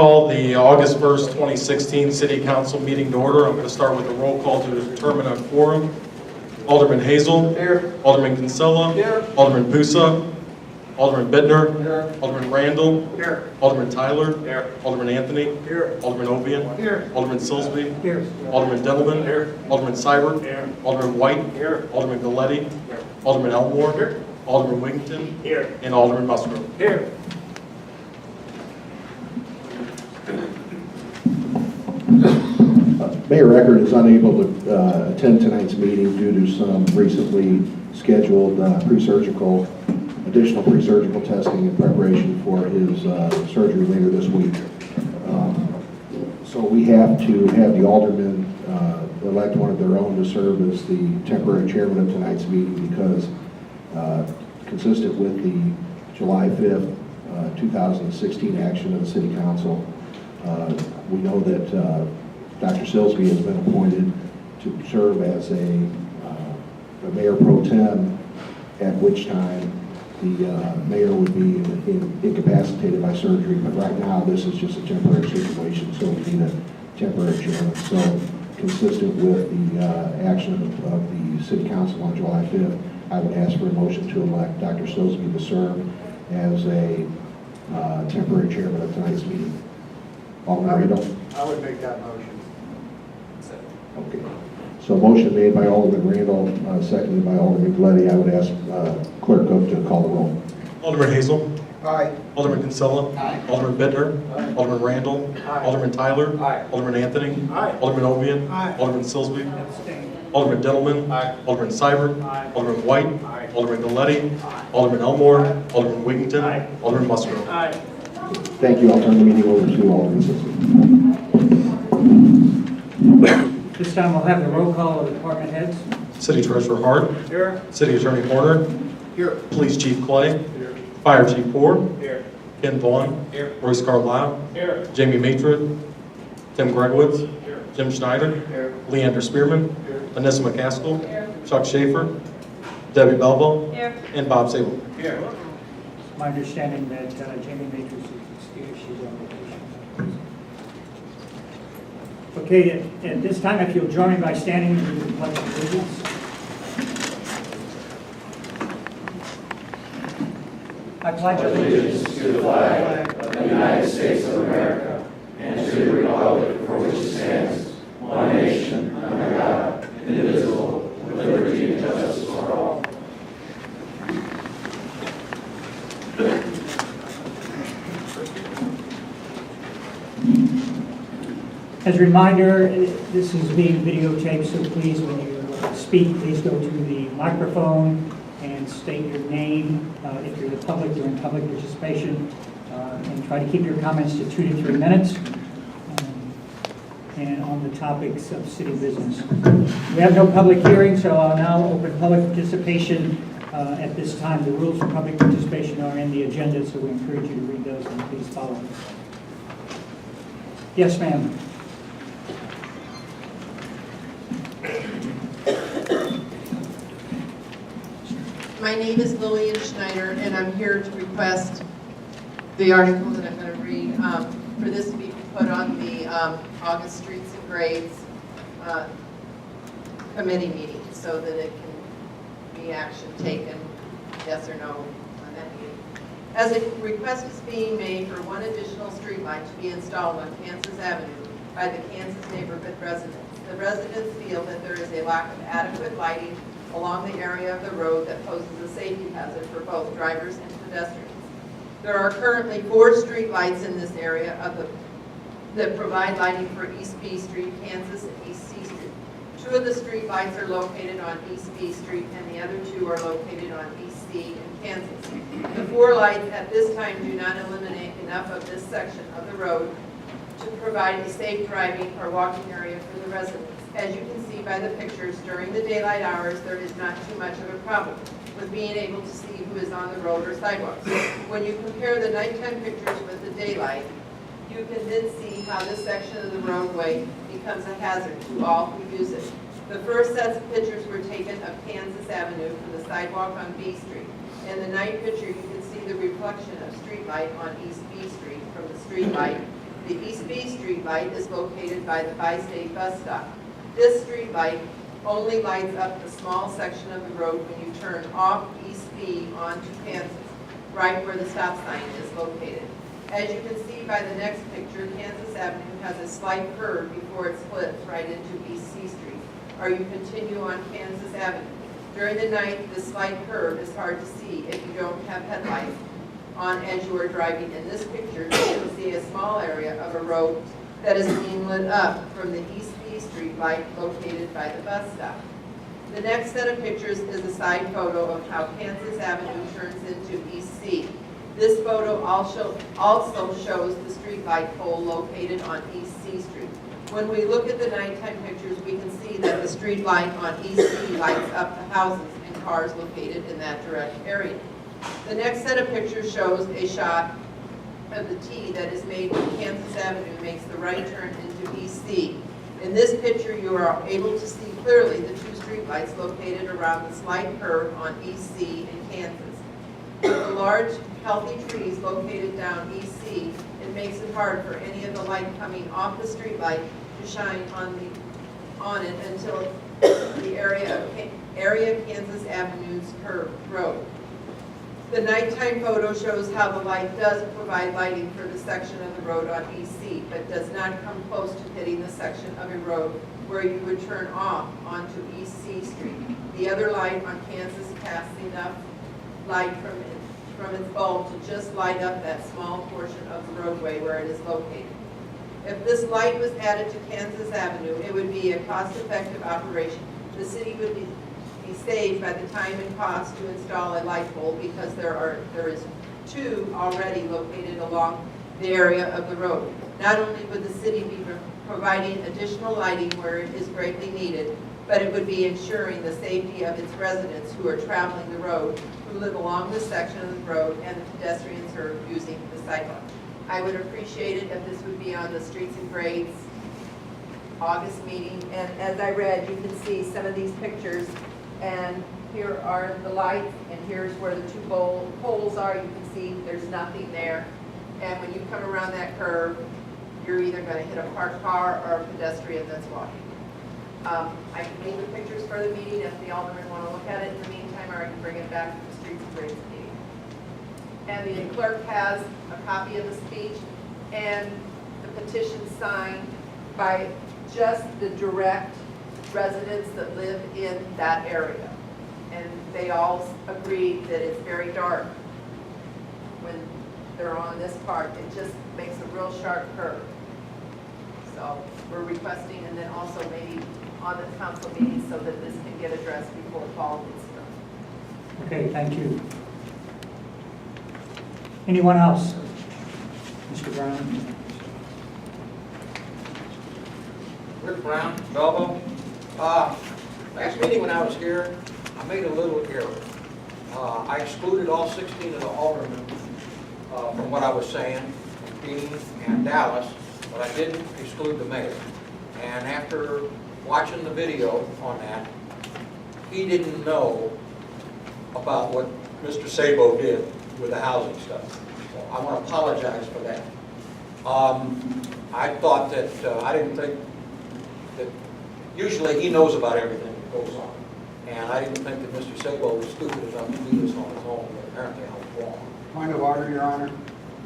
Call the August 1st, 2016 City Council meeting to order. I'm going to start with a roll call to determine a quorum. Alderman Hazel. Here. Alderman Kinsella. Here. Alderman Pusa. Alderman Bittner. Here. Alderman Randall. Here. Alderman Tyler. Here. Alderman Anthony. Here. Alderman Ovian. Here. Alderman Silsby. Here. Alderman Dendelman. Here. Alderman Seibert. Here. Alderman White. Here. Alderman Galletti. Here. Alderman Elmore. Here. Alderman Wigington. Here. And Alderman Musgrove. Here. Mayor Eckert is unable to attend tonight's meeting due to some recently scheduled additional pre-surgical testing in preparation for his surgery later this week. So we have to have the aldermen elect one of their own to serve as the temporary chairman of tonight's meeting because consistent with the July 5th, 2016 action of the City Council, we know that Dr. Silsby has been appointed to serve as a mayor pro tem, at which time the mayor would be incapacitated by surgery. But right now, this is just a temporary situation, so we need a temporary chairman. So consistent with the action of the City Council on July 5th, I would ask for a motion to elect Dr. Silsby to serve as a temporary chairman of tonight's meeting. Alderman Randall? I would make that motion. Okay. So motion made by Alderman Randall, seconded by Alderman Galletti. I would ask Clerk Cook to call the roll. Alderman Hazel. Aye. Alderman Kinsella. Aye. Alderman Bittner. Aye. Alderman Randall. Aye. Alderman Tyler. Aye. Alderman Anthony. Aye. Alderman Ovian. Aye. Alderman Silsby. Abstain. Alderman Dendelman. Aye. Alderman Seibert. Aye. Alderman White. Aye. Alderman Galletti. Aye. Alderman Elmore. Aye. Alderman Wigington. Aye. Alderman Musgrove. Aye. Thank you. I'll turn the meeting over to Alderman Silsby. This time we'll have the roll call of the department heads. City Treasurer Hart. Here. City Attorney Horner. Here. Police Chief Clay. Here. Fire Chief Poor. Here. Ken Vaughn. Here. Royce Carlisle. Here. Jamie Matrid. Tim Gregowitz. Here. Jim Schneider. Here. Leander Spearman. Here. Vanessa McCaskill. Chuck Schaefer. Debbie Belleville. Here. And Bob Sable. Here. It's my understanding that Jamie Matrix is excused, she's on vacation. Okay, at this time, if you'll join me by standing to the pledge of allegiance. I pledge allegiance to the flag of the United States of America and to the republic for which it stands, one nation, under God, indivisible, with liberty and justice for all. As a reminder, this is being videotaped, so please, when you speak, please go to the microphone and state your name if you're the public during public participation, and try to keep your comments to 2 to 3 minutes, and on the topics of city business. We have no public hearing, so I'll now open public participation at this time. The rules for public participation are in the agenda, so we encourage you to read those and please follow them. Yes, ma'am. My name is Lillian Schneider, and I'm here to request the article that I'm going to read for this to be put on the August Streets and Grades committee meeting so that it can be action taken, yes or no, on that meeting. As a request is being made for one additional streetlight to be installed on Kansas Avenue by the Kansas neighborhood residents. The residents feel that there is a lack of adequate lighting along the area of the road that poses a safety hazard for both drivers and pedestrians. There are currently 4 street lights in this area that provide lighting for East B Street, Kansas, and East C Street. 2 of the street lights are located on East B Street, and the other 2 are located on East C and Kansas. The 4 lights at this time do not illuminate enough of this section of the road to provide a safe driving or walking area for the residents. As you can see by the pictures, during the daylight hours, there is not too much of a problem with being able to see who is on the road or sidewalks. When you compare the nighttime pictures with the daylight, you can then see how this section of the roadway becomes a hazard to all who use it. The first sets of pictures were taken of Kansas Avenue from the sidewalk on B Street. In the night picture, you can see the reflection of street light on East B Street from the street light The East B street light is located by the Bi-State bus stop. This street light only lights up the small section of the road when you turn off East B onto Kansas, right where the stop sign is located. As you can see by the next picture, Kansas Avenue has a slight curve before it splits right into East C Street, or you continue on Kansas Avenue. During the night, this slight curve is hard to see if you don't have headlights on as you are driving. In this picture, you can see a small area of a road that is being lit up from the East B street light located by the bus stop. The next set of pictures is a side photo of how Kansas Avenue turns into East C. This photo also shows the street light pole located on East C Street. When we look at the nighttime pictures, we can see that the street light on East C lights up the houses and cars located in that direct area. The next set of pictures shows a shot of the T that is made when Kansas Avenue makes the right turn into East C. In this picture, you are able to see clearly the two streetlights located around the slight curve on East C in Kansas. With the large, healthy trees located down East C, it makes it hard for any of the light coming off the streetlight to shine on it until the area Kansas Avenue's curved road. The nighttime photo shows how the light does provide lighting for the section of the road on East C, but does not come close to hitting the section of a road where you would turn off onto East C Street. The other light on Kansas casts enough light from its bulb to just light up that small portion of the roadway where it is located. If this light was added to Kansas Avenue, it would be a cost-effective operation. The city would be saved by the time and cost to install a light pole because there is two already located along the area of the road. Not only would the city be providing additional lighting where it is greatly needed, but it would be ensuring the safety of its residents who are traveling the road, who live along this section of the road, and the pedestrians who are using the sidewalk. I would appreciate it if this would be on the Streets and Grades August meeting. And as I read, you can see some of these pictures, and here are the lights, and here's where the two poles are. You can see there's nothing there. And when you come around that curve, you're either going to hit a parked car or a pedestrian that's walking. I can leave the pictures for the meeting if the aldermen want to look at it in the meantime, or I can bring it back to the Streets and Grades meeting. And the clerk has a copy of the speech and the petition signed by just the direct residents that live in that area. And they all agree that it's very dark when they're on this part. It just makes a real sharp curve. So we're requesting, and then also maybe on the council meeting so that this can get addressed before fall gets done. Okay, thank you. Anyone else? Mr. Brown? Rick Brown, Belleville. Last meeting when I was here, I made a little error. I excluded all 16 of the aldermen from what I was saying, Dean and Dallas, but I didn't exclude the mayor. And after watching the video on that, he didn't know about what Mr. Sabo did with the housing stuff. So I want to apologize for that. I thought that, I didn't think that, usually he knows about everything that goes on. And I didn't think that Mr. Sabo was stupid enough to do this on his own, but apparently I was wrong. Point of order, Your Honor.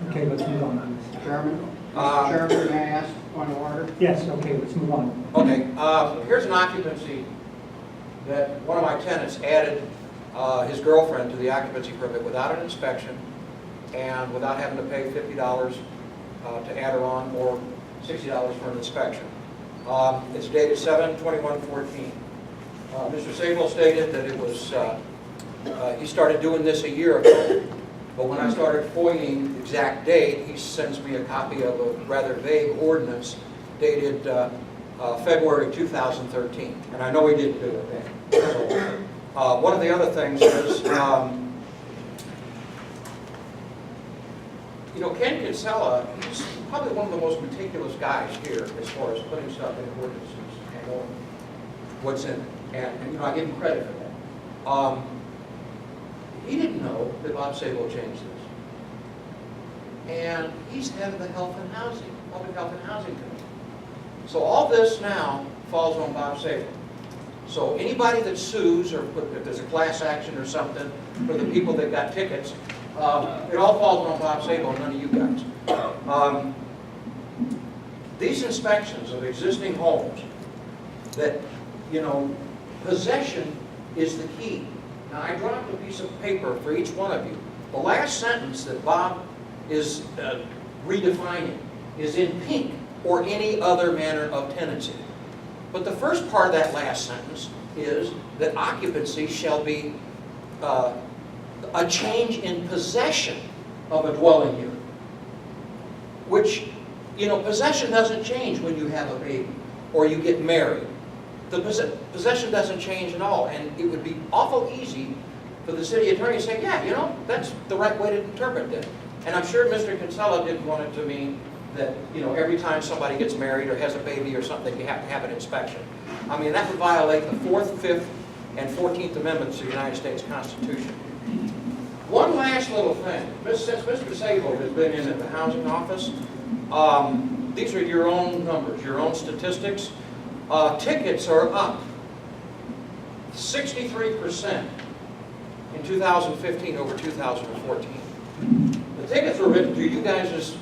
Okay, let's move on. Chairman, Mr. Chairman, may I ask point of order? Yes, okay, let's move on. Okay, here's an occupancy that one of my tenants added his girlfriend to the occupancy permit without an inspection and without having to pay $50 to add her on or $60 for an inspection. It's dated 7/21/14. Mr. Sabo stated that it was, he started doing this a year ago, but when I started FOIAing the exact date, he sends me a copy of a rather vague ordinance dated February 2013, and I know he didn't do it then. So, one of the other things is, you know, Ken Kinsella, he's probably one of the most meticulous guys here as far as putting stuff in ordinances and knowing what's in it. And you know, I give him credit for that. He didn't know that Bob Sabo changed this. And he's head of the health and housing. Public Health and Housing Committee. So all this now falls on Bob Sable. So anybody that sues, or if there's a class action or something for the people that got tickets, it all falls on Bob Sable, none of you guys. These inspections of existing homes, that, you know, possession is the key. Now, I dropped a piece of paper for each one of you. The last sentence that Bob is redefining is in pink, or any other manner of tenancy. But the first part of that last sentence is that occupancy shall be a change in possession of a dwelling unit. Which, you know, possession doesn't change when you have a baby or you get married. The possession doesn't change at all, and it would be awful easy for the city attorney to say, yeah, you know, that's the right way to interpret it. And I'm sure Mr. Kinsella didn't want it to mean that, you know, every time somebody gets married or has a baby or something, you have to have an inspection. I mean, that would violate the 4th, 5th, and 14th Amendments of the United States Constitution. One last little thing. Since Mr. Sable has been in at the housing office, these are your own numbers, your own statistics. Tickets are up 63% in 2015 over 2014. The tickets were written to you guys as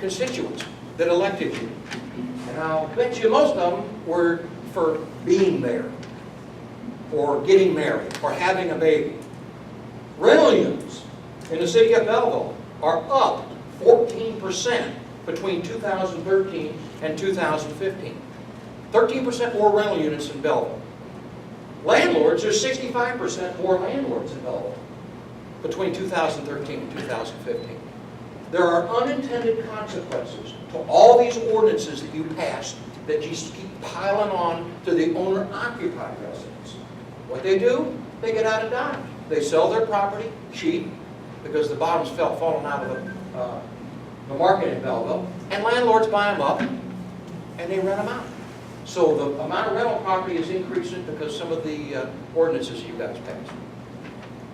constituents that elected you. And I'll bet you most of them were for being there, or getting married, or having a baby. Rental units in the city of Belleville are up 14% between 2013 and 2015. 13% more rental units in Belleville. Landlords, there's 65% more landlords in Belleville between 2013 and 2015. There are unintended consequences to all these ordinances that you passed that just keep piling on to the owner-occupied residents. What they do, they get out of Dodge. They sell their property cheap because the bottom's falling out of the market in Belleville, and landlords buy them up and they rent them out. So the amount of rental property is increasing because some of the ordinances you guys passed.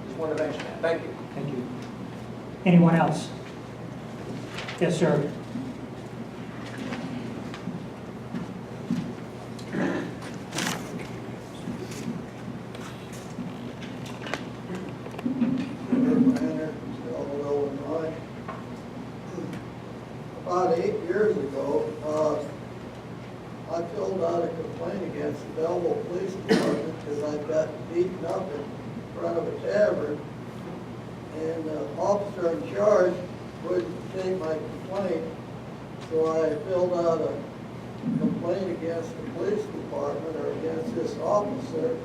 Just wanted to mention that. Thank you. Thank you. Anyone else? Yes, sir. About 8 years ago, I filled out a complaint against the Belleville Police Department because I got beaten up in front of a tavern, and the officer in charge wouldn't take my complaint, so I filled out a complaint against the police department or against this officer,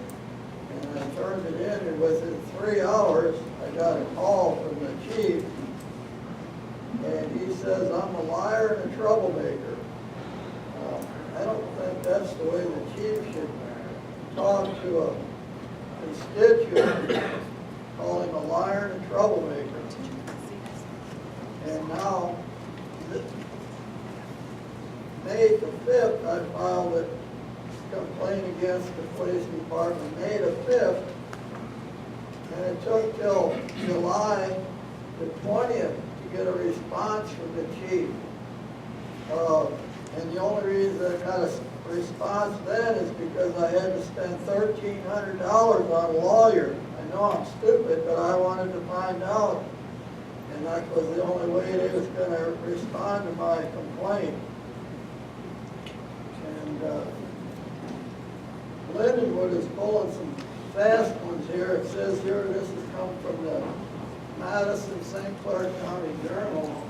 and I turned it in, and within 3 hours, I got a call from the chief, and he says I'm a liar and a troublemaker. I don't think that's the way the chief should talk to a constituent, call him a liar and a troublemaker. And now, May the 5th, I filed a complaint against the police department, May the 5th, and it took till July the 20th to get a response from the chief. And the only reason I got a response then is because I had to spend $1,300 on a lawyer. I know I'm stupid, but I wanted to find out, and that was the only way they was going to respond to my complaint. And Lindenwood is pulling some fast ones here. It says here, this has come from the Madison St. Clair County Journal.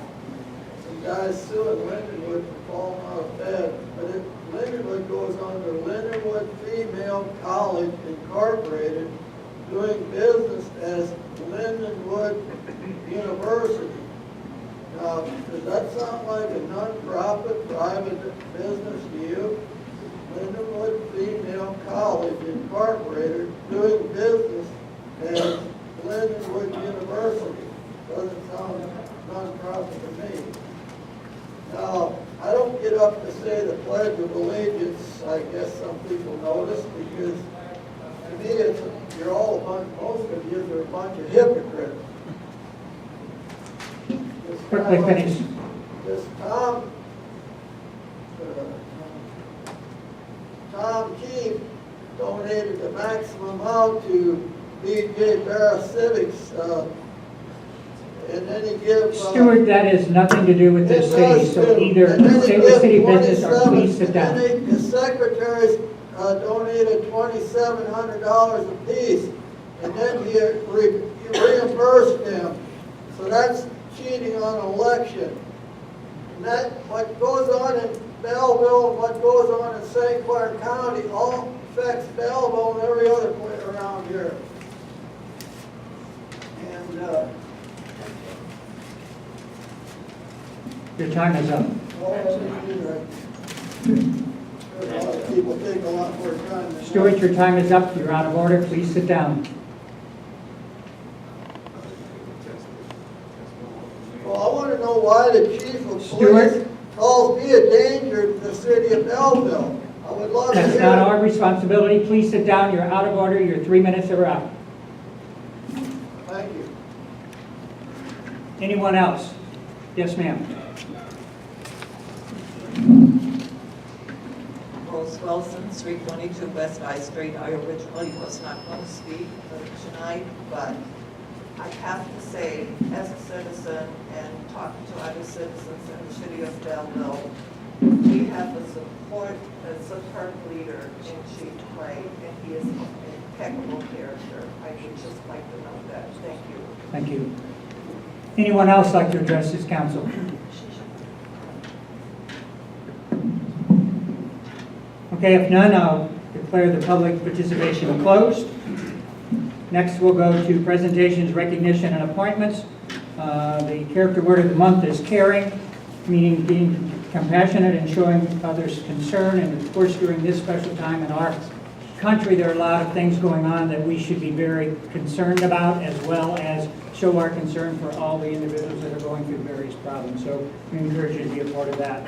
Some guys suing Lindenwood for falling out of bed, but Lindenwood goes under Lindenwood Female College Incorporated, doing business as Lindenwood University. Now, does that sound like a non-profit private business to you? Lindenwood Female College Incorporated, doing business as Lindenwood University. Doesn't sound non-profit to me. Now, I don't get up to say the Pledge of Allegiance. I guess some people notice, because to me, you're all a bunch, most of you are a bunch of hypocrites. Quickly finish. This Tom maximum out to BJ Barra Civics, and then he gives. Stuart, that has nothing to do with this city, so either stay with city business or please sit down. The secretaries donated $2,700 apiece, and then he reimbursed them. So that's cheating on an election. And that, what goes on in Belleville and what goes on in St. Clair County all affects Belleville and every other place around here. And, Your time is up. a lot of people take a lot more time than that. Stuart, your time is up. You're out of order. Please sit down. Well, I want to know why the chief of Stuart? police calls me a danger to the city of Belleville. I would love to hear. That's not our responsibility. Please sit down. You're out of order. Your 3 minutes are up. Thank you. Anyone else? Yes, ma'am. Rose Wilson, 322 West I Street. I originally was not going to speak tonight, but I have to say, as a citizen and talking to other citizens in the city of Belleville, we have a superb leader in Chief Clay, and he is an impeccable character. I would just like to know that. Thank you. Thank you. Anyone else like to address this council? Okay, if none, I'll declare the public participation closed. Next, we'll go to presentations, recognition, and appointments. The character word of the month is caring, meaning being compassionate and showing others concern. And of course, during this special time in our country, there are a lot of things going on that we should be very concerned about, as well as show our concern for all the individuals that are going through various problems. So we encourage you to be a part of that.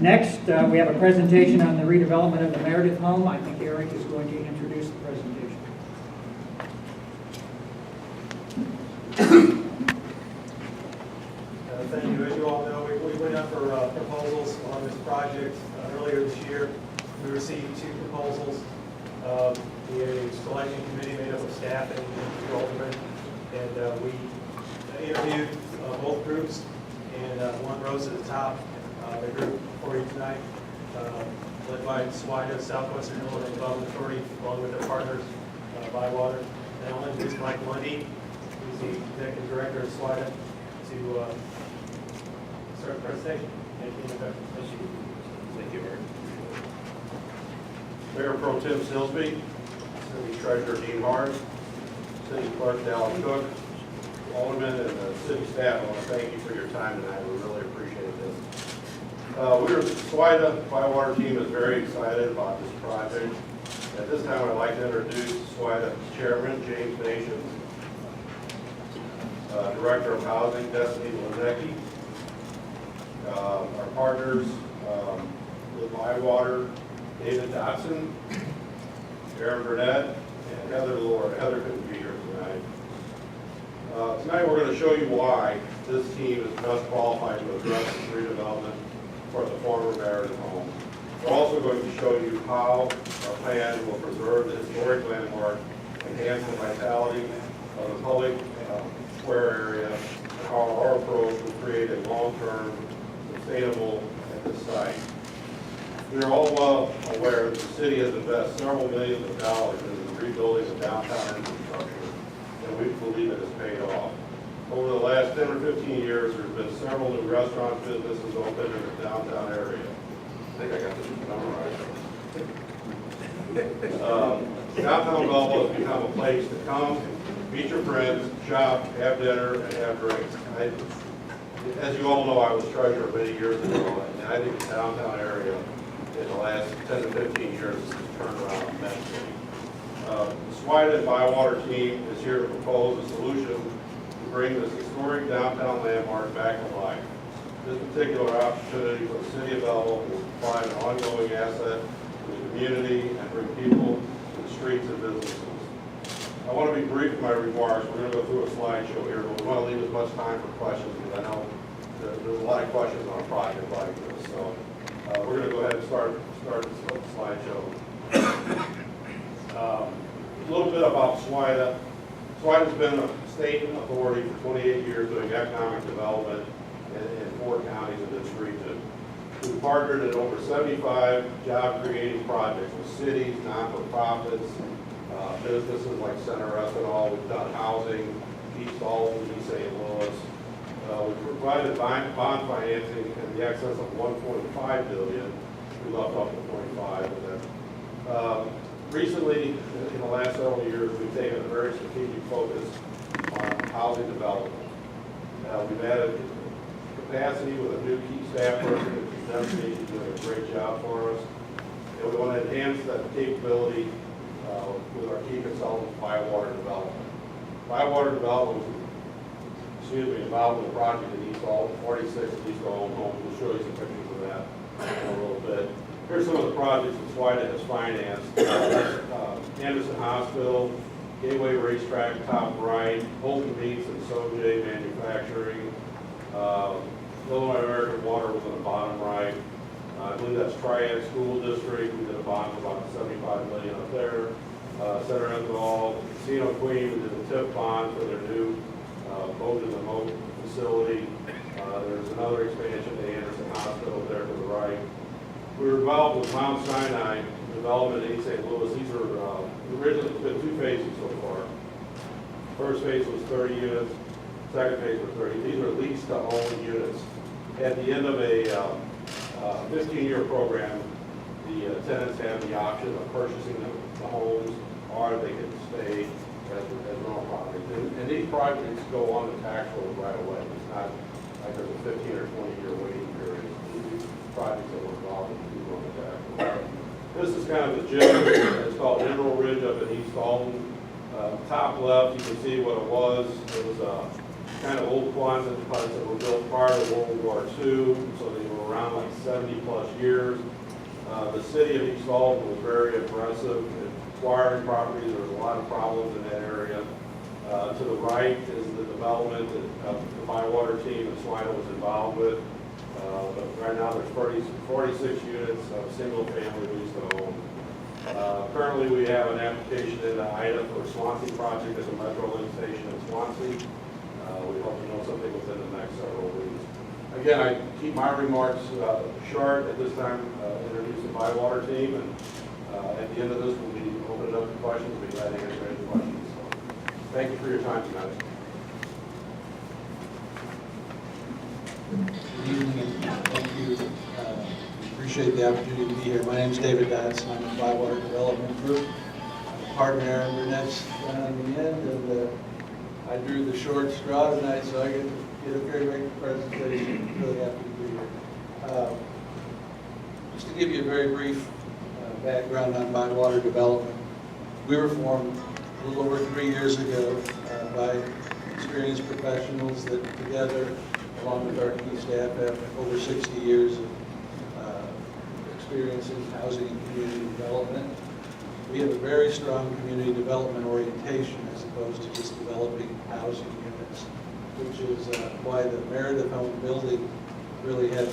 Next, we have a presentation on the redevelopment of the Meredith home. I think Eric is going to introduce the presentation. Thank you. As you all know, we went up for proposals on this project earlier this year. We received 2 proposals. The selection committee made up of staff and the aldermen, and we interviewed both groups, and one rose to the top. The group for you tonight, led by SWIDA, Southwestern Illinois Development Authority, along with their partners, Bywater. And I'll introduce Mike Lundy, who's the executive director of SWIDA, to start the presentation. Thank you. Thank you, Mayor. Mayor Pro Tem Silsby, City Treasurer Dean Hart, City Clerk Dallin Cook, Alderman, and the city staff, I want to thank you for your time tonight. We really appreciate this. The SWIDA Bywater team is very excited about this project. At this time, I'd like to introduce SWIDA Chairman James Nations, Director of Housing Destiny Lenecki, our partners with Bywater, David Dotson, Aaron Burnett, and Heather Lord. Heather couldn't be here tonight. Tonight we're going to show you why this team is best qualified to address this redevelopment for the former Meredith home. We're also going to show you how our plan will preserve the historic landmark, enhance the vitality of the public square area, and how our approach will create a long-term sustainable at this site. We are all well aware that the city has invested several millions of dollars in the rebuilding of downtown infrastructure, and we believe it has paid off. Over the last 10 or 15 years, there's been several new restaurant businesses opened in the downtown area. I think I got this memorized. Downtown Belleville has become a place to come, meet your friends, shop, have dinner, and have drinks. As you all know, I was treasurer many years ago, and I think the downtown area in the last 10 to 15 years has turned around immensely. The SWIDA and Bywater team is here to propose a solution to bring this historic downtown landmark back to life. This particular opportunity for the city of Belleville will provide an ongoing asset to the community and bring people to the streets and businesses. I want to be brief in my remarks. We're going to go through a slideshow here, but we want to leave as much time for questions because I know there's a lot of questions on a project like this. So we're going to go ahead and start the slideshow. A little bit about SWIDA. SWIDA's been a state authority for 28 years doing economic development in 4 counties in this region. We've partnered in over 75 job-creating projects with cities, non-for-profits, businesses like Center Ethanol. We've done housing, East Alton, East St. Louis. We've provided bond financing in the excess of $1.5 billion. We left off the 0.5 with that. Recently, in the last several years, we've taken a very strategic focus on housing development. We've added capacity with a new key staff person, Dempsey, who's doing a great job for us. And we want to enhance that capability with our key consultant, Bywater Development. Bywater Development was, involved in the project in East Alton, 46 East Alton homes. We'll show you some pictures of that in a little bit. Here's some of the projects that SWIDA has financed. Anderson Hospital, Gateway Racetrack, top right, Holton Meats and Sojay Manufacturing, Illinois American Water was on the bottom right. I believe that's Triad School District. We did a bond of about $75 million up there. Center Ethanol, Casino Queen, we did a TIP bond for their new boat in the moat facility. There's another expansion to Anderson Hospital there to the right. We were involved with Mount Sinai development in East St. Louis. These are originally, it's been 2 phases so far. First phase was 30 units. Second phase was 30. These are leased to own units. At the end of a 15-year program, the tenants have the option of purchasing the homes, or they can stay as rental properties. And these projects go on the tax roll right away. It's not like there's a 15 or 20-year waiting period. These projects that we're involved in do go on the tax roll. This is kind of the gym. It's called Emerald Ridge up in East Alton. Top left, you can see what it was. It was kind of old Quonset huts that were built prior to World War II, so they were around like 70-plus years. The city of East Alton was very aggressive in acquiring properties. There was a lot of problems in that area. To the right is the development that the Bywater team and SWIDA was involved with. But right now there's 46 units of single-family lease to own. Currently we have an application in IDA for a Swansea project at the Metrolink station in Swansea. We hope to know something within the next several weeks. Again, I keep my remarks short at this time, introduce the Bywater team, and at the end of this we'll be opening up to questions. We'll be glad to answer any questions. So, thank you for your time tonight. Good evening, and thank you. Appreciate the opportunity to be here. My name is David Dodson. I'm with Bywater Development Group. I'm a partner, Aaron Burnett's down on the end, and I drew the short straw tonight, so I get to get a very great presentation. Really happy to be here. Just to give you a very brief background on Bywater Development, we were formed a little over 3 years ago by experienced professionals that together, along with our key staff, have over 60 years of experience in housing and community development. We have a very strong community development orientation as opposed to just developing housing units, which is why the Meredith Home building really had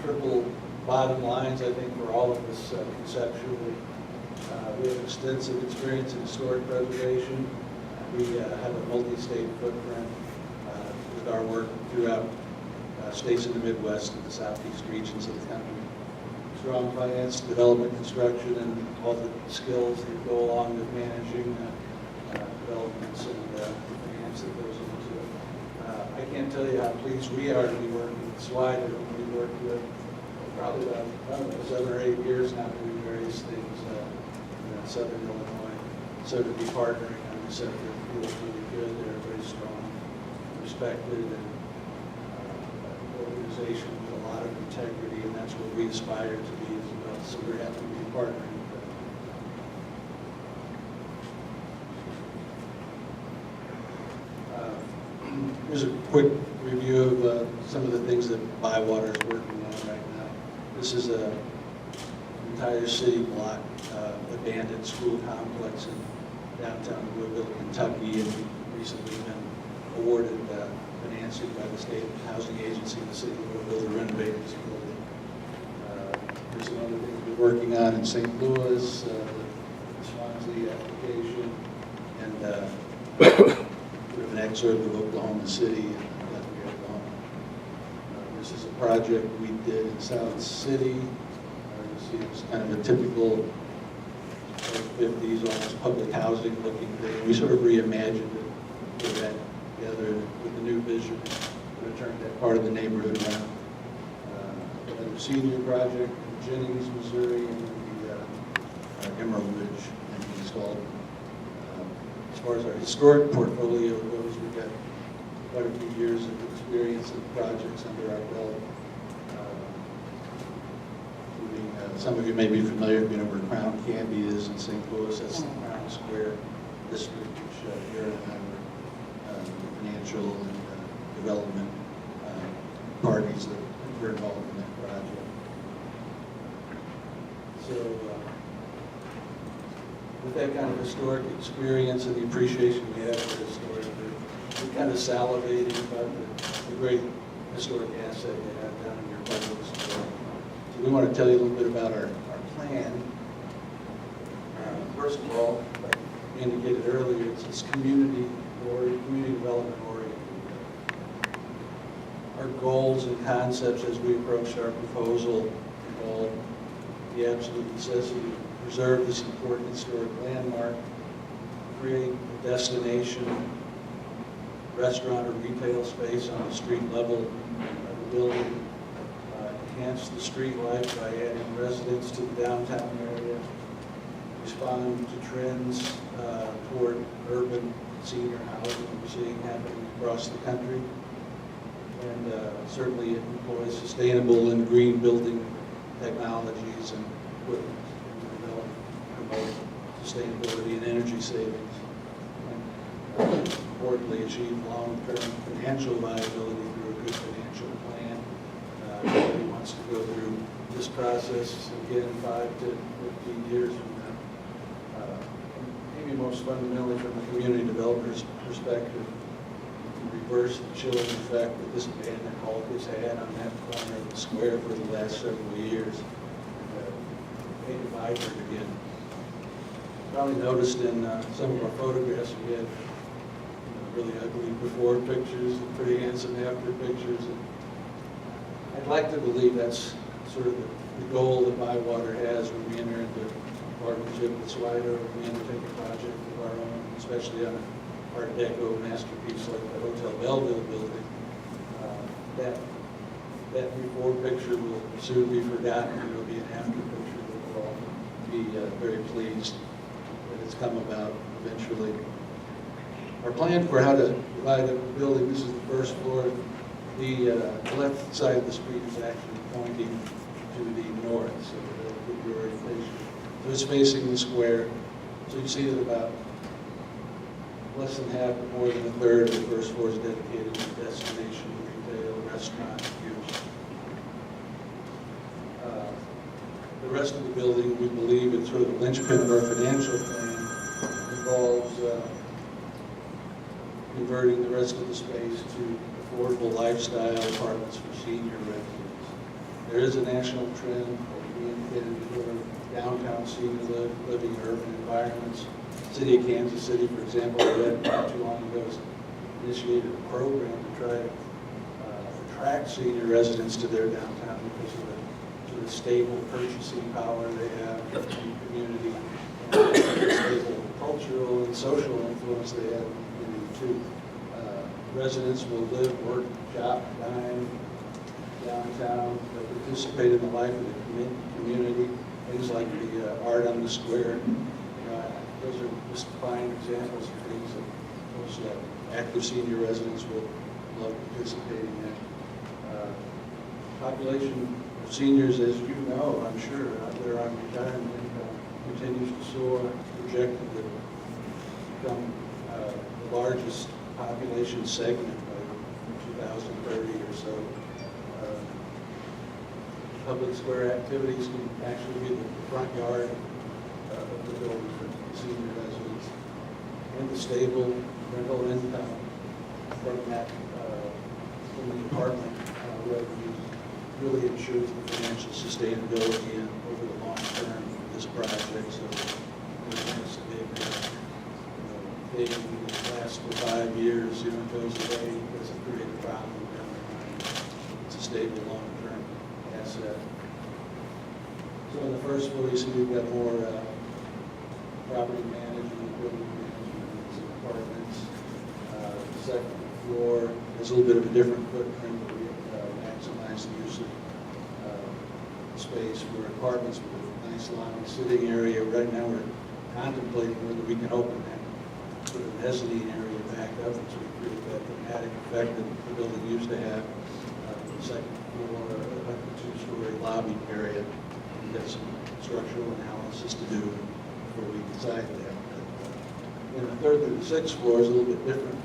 triple bottom lines, I think, for all of us conceptually. We have extensive experience in historic preservation. We have a multi-state footprint with our work throughout states in the Midwest and the Southeast regions of the country. Strong finance, development, construction, and all the skills that go along with managing developments and the finance that goes into it. I can't tell you how pleased we are to be working with SWIDA. We worked with probably about, I don't know, 7 or 8 years now doing various things in Southern Illinois. So to be partnering on the center feels really good. They're a very strong, respected, and organization with a lot of integrity, and that's what we aspire to be as well. So we're happy to be partnering with them. Here's a quick review of some of the things that Bywater is working on right now. This is an entire city block, abandoned school complex in downtown Louisville, Kentucky, and we've recently been awarded financing by the State Housing Agency in the city of Louisville to renovate this building. There's some other things we're working on in St. Louis, Swansea, the application, and sort of an excerpt of Oklahoma City and Guthrie, Oklahoma. This is a project we did in South City. You see it's kind of a typical 50s, almost public housing looking thing. We sort of reimagined it, put that together with a new vision, to turn that part of the neighborhood around. Another senior project in Jennings, Missouri, and the Emerald Ridge in East Albany. As far as our historic portfolio goes, we've got quite a few years of experience in projects under our belt. Some of you may be familiar, you know, where Crown Candy is in St. Louis. That's the Crown Square district, which Aaron and I were the financial and development parties that were involved in that project. So with that kind of historic experience and the appreciation we have for historic, we're kind of salivating about the great historic asset you have down in your public square. So we want to tell you a little bit about our plan. First of all, like I indicated earlier, it's community development oriented. Our goals and concepts as we approached our proposal involve the absolute necessity to preserve this important historic landmark, create a destination restaurant or retail space on the street level of the building, enhance the street life by adding residents to the downtown area, respond to trends toward urban senior housing we're seeing happening across the country, and certainly employ sustainable and green building technologies and equipment to develop, promote sustainability and energy savings, and importantly achieve long-term financial viability through a good financial plan. Nobody wants to go through this process again 5 to 15 years from now. Maybe most fundamentally from a community developer's perspective, to reverse the chilling effect that this abandoned hulk has had on that corner of the square for the last several years. Make it vibrant again. Probably noticed in some of our photographs we had really ugly before pictures and pretty handsome after pictures. And I'd like to believe that's sort of the goal that Bywater has when we enter into partnership with Slider, or we undertake a project of our own, especially on an Art Deco masterpiece like the Hotel Belleville building. That before picture will soon be forgotten, and it'll be an after picture that we'll all be very pleased that it's come about eventually. Our plan for how to divide up the building, this is the first floor. The left side of the street is actually pointing to the north, so the February face. So it's facing the square. So you see that about less than half, but more than a third of the first floor is dedicated to destination, retail, restaurant use. The rest of the building, we believe, it's sort of the linchpin of our financial plan, involves converting the rest of the space to affordable lifestyle apartments for senior residents. There is a national trend that we intend to sort of downtown senior living urban environments. The City of Kansas City, for example, not too long ago, initiated a program to try to attract senior residents to their downtown because of the sort of stable purchasing power they have in the community, and the stable cultural and social influence they have in the community too. Residents will live, work, shop, dine downtown, participate in the life of the community, things like the art on the square. Those are just fine examples of things that most active senior residents will love participating in. Population of seniors, as you know, I'm sure, that are on retirement income continues to soar, projected to become the largest population segment by 2030 or so. Public square activities can actually be the front yard of the building for senior residents, and the stable rental income from that from the apartment revenues really ensures the financial sustainability and over the long term of this project. So there's they've last for 5 years, it goes away, it doesn't create a problem. It's a stable, long-term asset. So on the first floor, you see we've got more property management, building management, some apartments. The second floor is a little bit of a different footprint, but we maximize the use of space for apartments with a nice lobby sitting area. Right now, we're contemplating whether we can open that sort of mezzanine area back up, so we create that dramatic effect that the building used to have. The second floor, a 2-story lobby area. We've got some structural analysis to do before we decide that. And the third through the sixth floor is a little bit different.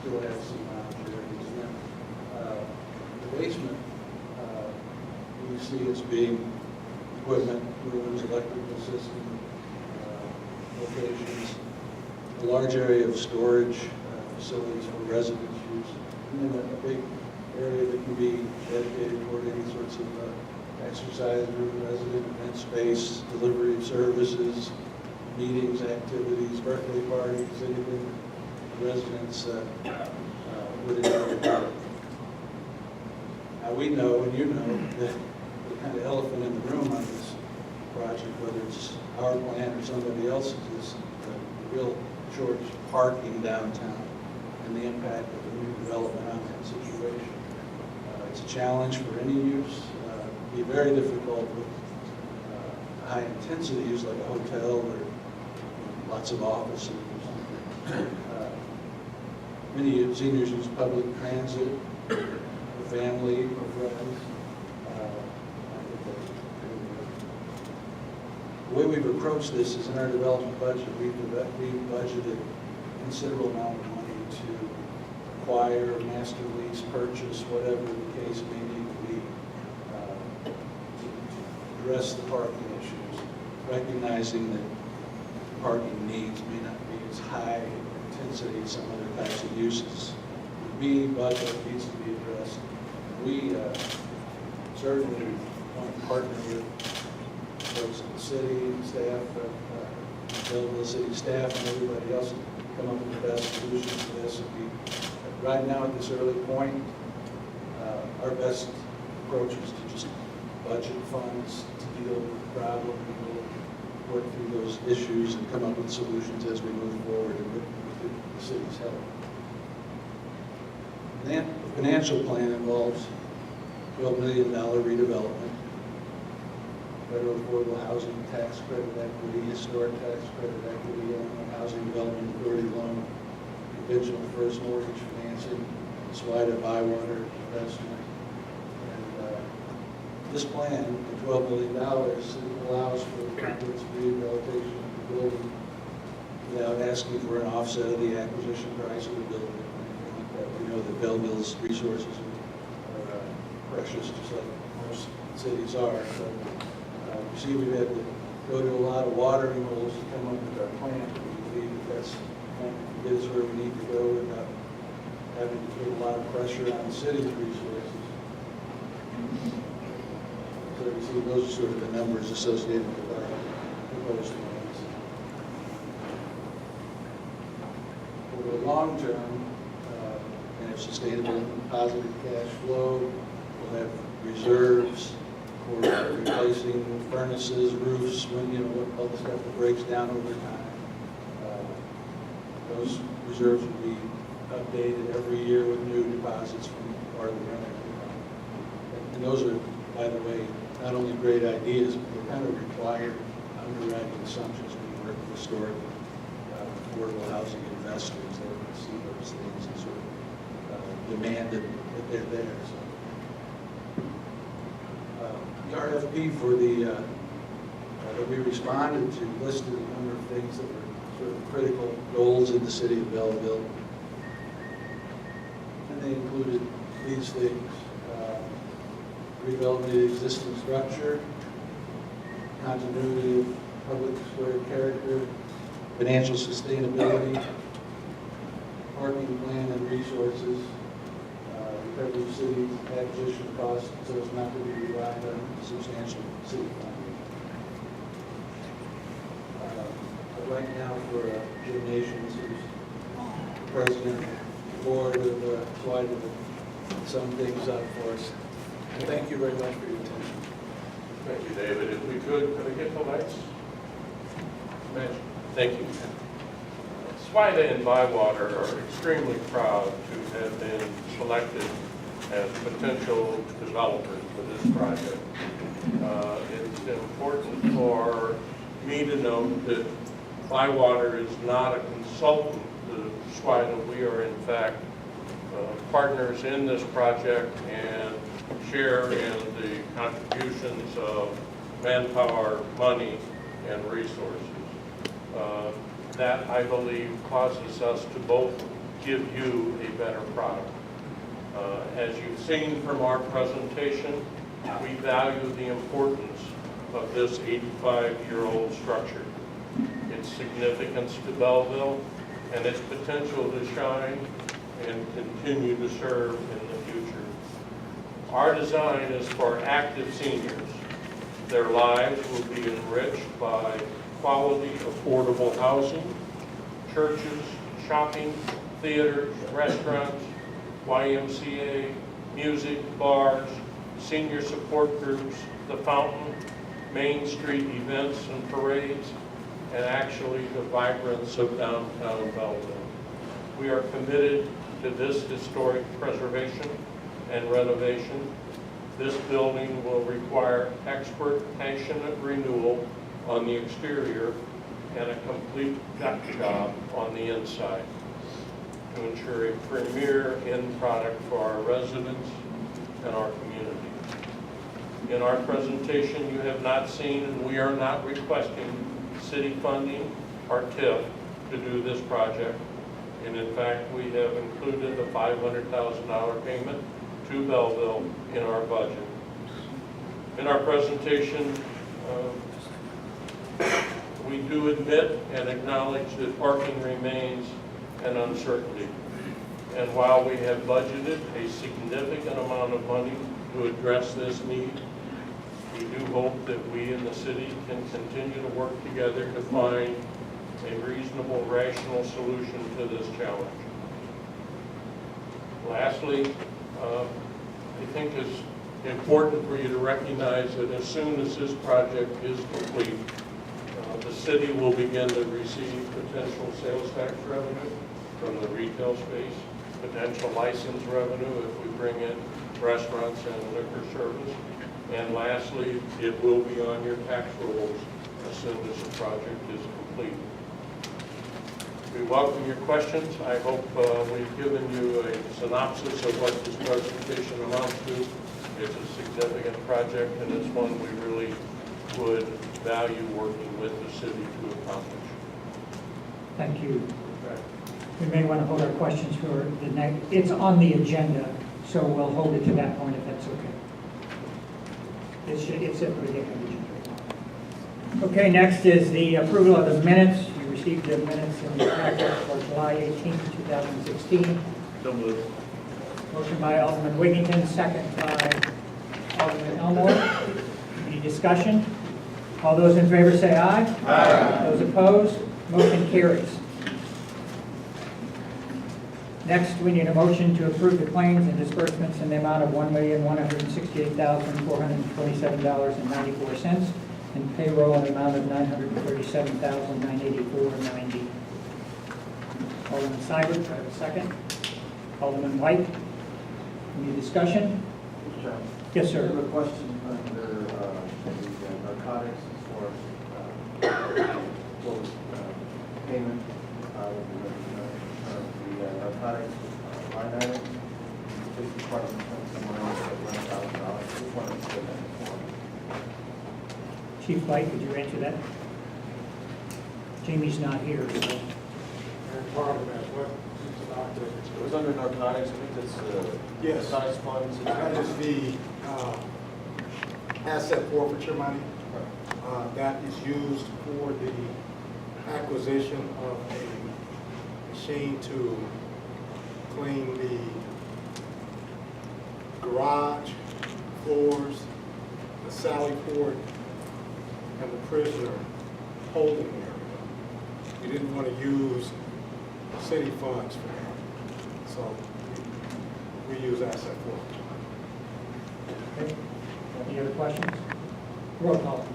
Still have some opportunities. And then the basement, we see as being equipment, rooms, electrical system, locations, a large area of storage facilities for residents use, and then a big area that can be dedicated toward any sorts of exercise room, resident event space, delivery of services, meetings, activities, birthday parties, anything residents would enjoy. Now we know, and you know, that the kind of elephant in the room on this project, whether it's our plan or somebody else's, is the real shortage of parking downtown and the impact of the new development on that situation. It's a challenge for any use. It'd be very difficult with high intensity use like a hotel or lots of offices or something. Many seniors use public transit, for family or friends. The way we've approached this is in our development budget, we've budgeted a considerable amount of money to acquire, master lease, purchase, whatever the case may need to be, to address the parking issues, recognizing that parking needs may not be as high intensity as some other types of uses. The B budget needs to be addressed. We certainly want to partner with folks in the city, staff, the city staff, and everybody else to come up with the best solutions for this. Right now, at this early point, our best approach is to just budget funds to deal with the problem, and we'll work through those issues and come up with solutions as we move forward and with the city's help. The financial plan involves $12 million redevelopment, federal affordable housing tax credit equity, historic tax credit equity, Illinois Housing Development Authority loan, conventional first mortgage financing, SWIDA Bywater investment. And this plan, the $12 million, allows for the comprehensive rehabilitation of the building without asking for an offset of the acquisition price of the building. We know that Belleville's resources are precious, just like most cities are. So, you see, we've had to go to a lot of watering holes to come up with our plan. We believe that that's going to get us where we need to go without having to put a lot of pressure on the city's resources. So you see, those are sort of the numbers associated with our proposed plans. For the long term, and if sustainable and positive cash flow, we'll have reserves for replacing furnaces, roofs, all the stuff that breaks down over time. Those reserves will be updated every year with new deposits from part of the rental. And those are, by the way, not only great ideas, but they're kind of required underwriting assumptions when you work with historic affordable housing investors. They want to see those things and sort of demand that they're there. So, the RFP for the that we responded to listed a number of things that were sort of critical goals in the city of Belleville, and they included these things: redevelopment of the existing structure, continuity of public square character, financial sustainability, parking plan and resources, recovery of city acquisition costs so as not to be reliant on substantial city funding. right now for Jim Nations, who's the president of the board of SWIDA, to sum things up for us. And thank you very much for your attention. Thank you, David. If we could I get the lights? Thank you. SWIDA and Bywater are extremely proud to have been selected as potential developers for this project. It's important for me to note that Bywater is not a consultant to SWIDA. We are in fact partners in this project and share in the contributions of manpower, money, and resources. That, I believe, causes us to both give you a better product. As you've seen from our presentation, we value the importance of this 85-year-old structure, its significance to Belleville, and its potential to shine and continue to serve in the future. Our design is for active seniors. Their lives will be enriched by quality, affordable housing, churches, shopping, theaters, restaurants, YMCA, music, bars, senior support groups, the fountain, Main Street events and parades, and actually the vibrance of downtown Belleville. We are committed to this historic preservation and renovation. This building will require expert, passionate renewal on the exterior and a complete gut job on the inside to ensure a premier end product for our residents and our community. In our presentation, you have not seen, and we are not requesting city funding or TIF to do this project. And in fact, we have included a $500,000 payment to Belleville in our budget. In our presentation, we do admit and acknowledge that parking remains an uncertainty. And while we have budgeted a significant amount of money to address this need, we do hope that we in the city can continue to work together to find a reasonable, rational solution to this challenge. Lastly, I think it's important for you to recognize that as soon as this project is complete, the city will begin to receive potential sales tax revenue from the retail space, potential license revenue if we bring in restaurants and liquor service, and lastly, it will be on your tax rolls as soon as the project is complete. We welcome your questions. I hope we've given you a synopsis of what this presentation amounts to. It's a significant project, and it's one we really would value working with the city to accomplish. Thank you. We may want to hold our questions for the next, it's on the agenda, so we'll hold it to that point if that's okay. It's a predicament. Okay, next is the approval of the minutes. You received the minutes in the packet for July 18th, 2016. So moved. Motion by Alderman Wiggington, second by Alderman Elmore. Any discussion? All those in favor say aye. Aye. Those opposed, motion carries. Next, we need a motion to approve the claims and disbursements in the amount of $1,168,427.94 and payroll in the amount of $937,984.90. Alderman Seibert, do I have a second? Alderman White, any discussion? Yes, sir. I have a question under the narcotics as far as what was payment of the narcotics line item. Police department spent some money at $1,000. Just wanted to get that for me. Chief White, could you answer that? Jamie's not here, so. It was under narcotics. I think that's Yes. narcotics funds. That is the asset forfeiture money that is used for the acquisition of a machine to clean the garage, floors, the sally port, and the prisoner holding area. we didn't want to use city funds for that. So we use asset for it. Okay. Any other questions? Roll call.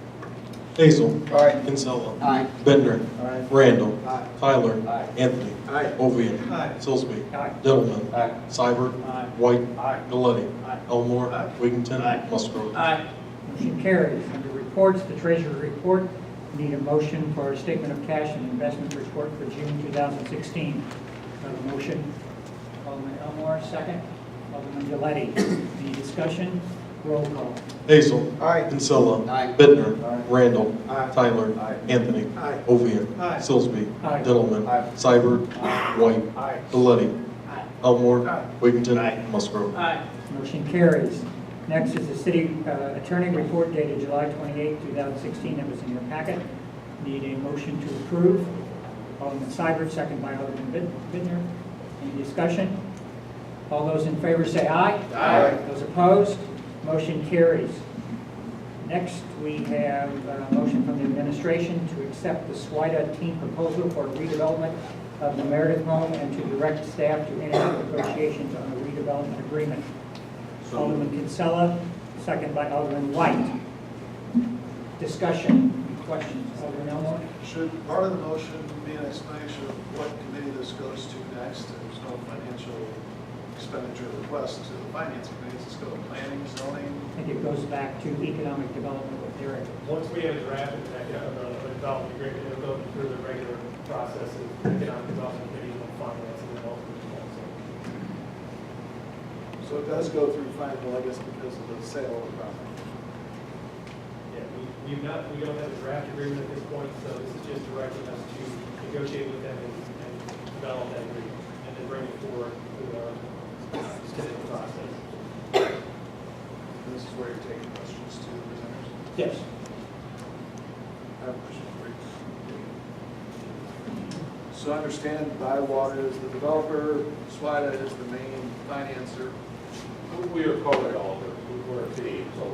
Hazel. Aye. Kinsella. Aye. Bittner. Aye. Randall. Aye. Tyler. Aye. Anthony. Aye. Ovian. Aye. Sillsby. Aye. Dillman. Aye. Seibert. Aye. White. Aye. Galletti. Aye. Elmore. Aye. Wiggington. Aye. Musgrove. Aye. Motion carries. Under reports, the treasurer report. Need a motion for a statement of cash and investment report for June 2016. Motion. Alderman Elmore, second. Alderman Galletti. Any discussion? Roll call. Hazel. Aye. Kinsella. Aye. Bittner. Aye. Randall. Aye. Tyler. Aye. Anthony. Aye. Ovian. Aye. Sillsby. Aye. Dillman. Aye. Seibert. White. Aye. Galletti. Aye. Elmore. Aye. Wiggington. Aye. Musgrove. Aye. Motion carries. Next is the city attorney report dated July 28, 2016. That was in your packet. Need a motion to approve. Alderman Seibert, second by Alderman Bittner. Any discussion? All those in favor say aye. Aye. Those opposed? Motion carries. Next, we have a motion from the administration to accept the SWIDA team proposal for redevelopment of the Meredith home and to direct staff to enter negotiations on a redevelopment agreement. Alderman Kinsella, second by Alderman White. Discussion, questions? Alderman Elmore? Should part of the motion be an explanation of what committee this goes to next? There's no financial expenditure request to the finance committee. Does this go to planning, zoning? I think it goes back to economic development with Derek. Once we have a draft of the development agreement, it'll go through the regular process of economic development committee and finance and then ultimately council. So it does go through final, I guess, because of the sale of the property. Yeah, we don't have a draft agreement at this point, so this is just directing us to negotiate with them and develop that agreement, and then bring it forward through our specific process. And this is where you're taking questions to the presenters. Yes. I have a question for you. So I understand Bywater is the developer, SWIDA is the main financer. We are co-developers, we're a team, so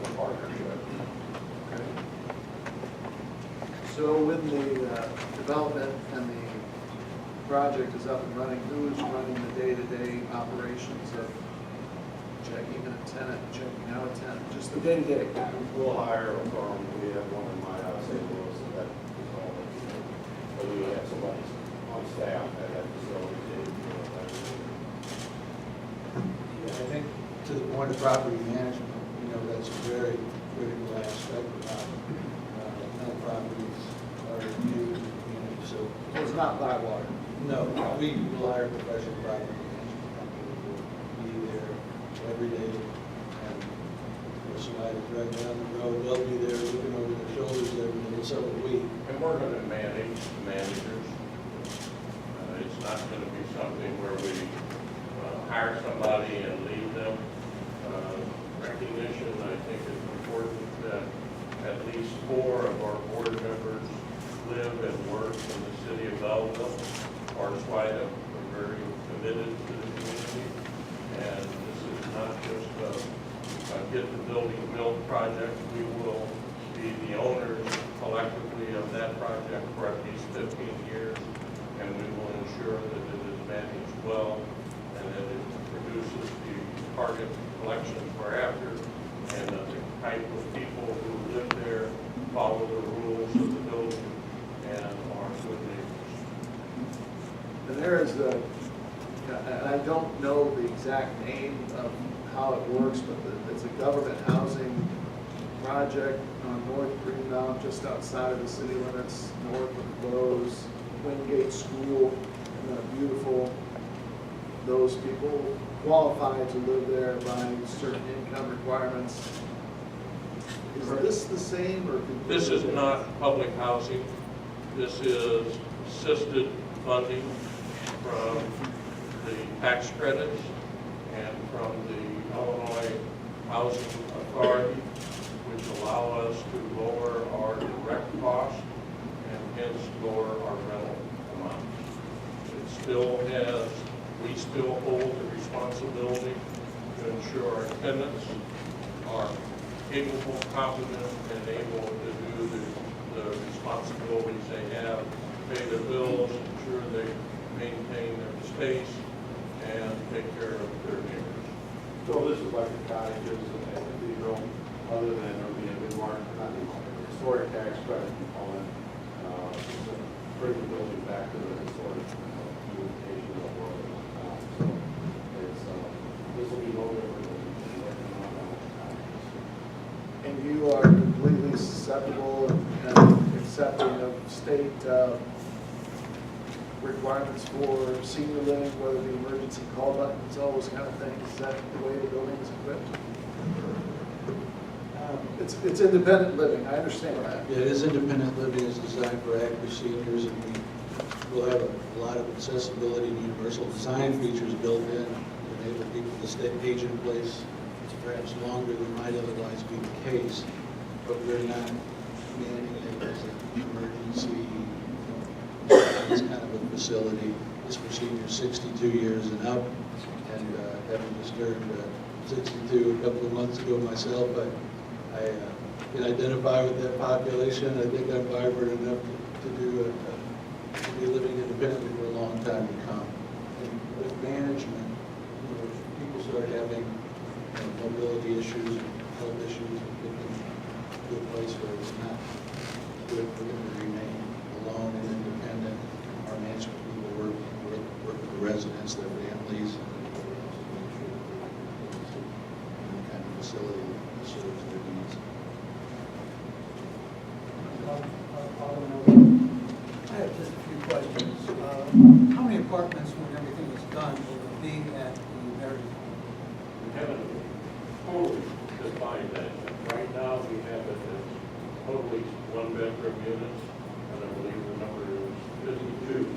it's a partnership. So when the development and the project is up and running, who is running the day-to-day operations of checking in a tenant, checking out a tenant, just the day-to-day? We'll hire a firm, we have one in my house, St. Louis, so that is all that we do. But we have somebody on staff at that facility. Yeah, I think to the point of property management, that's a very critical aspect about how properties are viewed in the community. So it's not Bywater? No, we will hire a professional property management company who will be there every day. And if somebody's right down the road, they'll be there looking over their shoulders every day, so will we. And we're going to manage the managers. It's not going to be something where we hire somebody and leave them. Recognition, I think it's important that at least 4 of our board members live and work in the city of Belleville. Our SWIDA are very committed to the community. And this is not just a get the building built project. We will be the owners collectively of that project for at least 15 years. And we will ensure that it is managed well and that it produces the target collections we're after, and that the type of people who live there follow the rules of the building and are good neighbors. And there is I don't know the exact name of how it works, but it's a government housing project on North Greenmount, just outside of the city limits, north of Lowe's, Wingate School, and beautiful. Those people qualify to live there by certain income requirements. Is this the same or? This is not public housing. This is assisted funding from the tax credits and from the Illinois Housing Authority, which allow us to lower our direct cost and hence lower our rental amounts. It still has, we still hold the responsibility to ensure our tenants are capable, competent, and able to do the responsibilities they have pay their bills, ensure they maintain their space, and take care of their neighbors. So this is like the cottages and the cathedral, other than there being a big mark, not the historic tax credit component, to bring the building back to the historic beautification of the world. So it's, this will be no different than working on cottages. And you are completely susceptible and accepting of state requirements for senior living, whether the emergency call buttons, all those kind of things. Is that the way the building is equipped? It's independent living, I understand that. Yeah, it is independent living, is designed for active seniors, and we will have a lot of accessibility and universal design features built in to enable people to stay age in place perhaps longer than might otherwise be the case. But we're not manning it as an emergency, this kind of a facility. It's for seniors 62 years and up, and having just turned 62 a couple of months ago myself, I can identify with that population. I think I'm vibrant enough to be living independently for a long time to come. And with management, if people start having mobility issues, health issues, get them to a place where it's not good for them to remain alone and independent. Our management people work with the residents, their families, and kind of facility that serves their needs. I have just a few questions. How many apartments, when everything is done, will it be at the Meredith? We haven't totally defined that. Right now, we have it as totally one-bedroom units, and I believe the number is 52.